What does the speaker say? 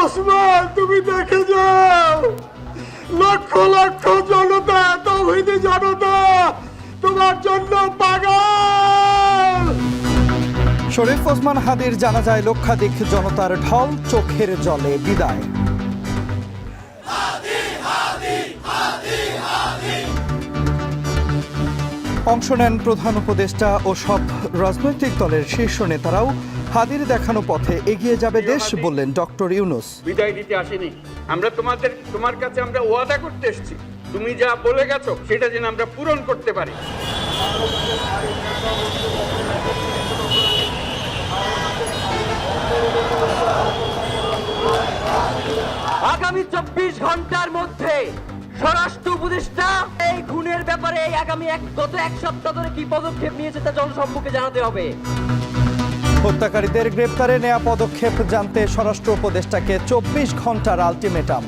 ওসমান, তুমি দেখে যাও, লক্ষ লক্ষ জনতা, তৌহিদি জনতা তোমার জন্য পাগল। শরীফ ওসমান হাদির জানাজায় লক্ষাধিক জনতার ঢল, চোখের জলে বিদায়। অংশ নেন প্রধান উপদেষ্টা ও সব রাজনৈতিক দলের শীর্ষ নেতারাও। হাদির দেখানো পথে এগিয়ে যাবে দেশ, বললেন ডক্টর ইউনূস। বিদায় দিতে আসেনি আমরা, তোমার কাছে আমরা ওয়াদা করতে এসেছি, তুমি যা বলে গেছো সেটা যেন আমরা পূরণ করতে পারি। আগামী 24 ঘন্টার মধ্যে স্বরাষ্ট্র উপদেষ্টা এই খুনের ব্যাপারে গত এক সপ্তাহ ধরে কি পদক্ষেপ নিয়েছে তা জনসম্মুখে জানাতে হবে। হত্যাকারীদের গ্রেপ্তারে নেওয়া পদক্ষেপ জানতে স্বরাষ্ট্র উপদেষ্টাকে 24 ঘন্টার আলটিমেটাম।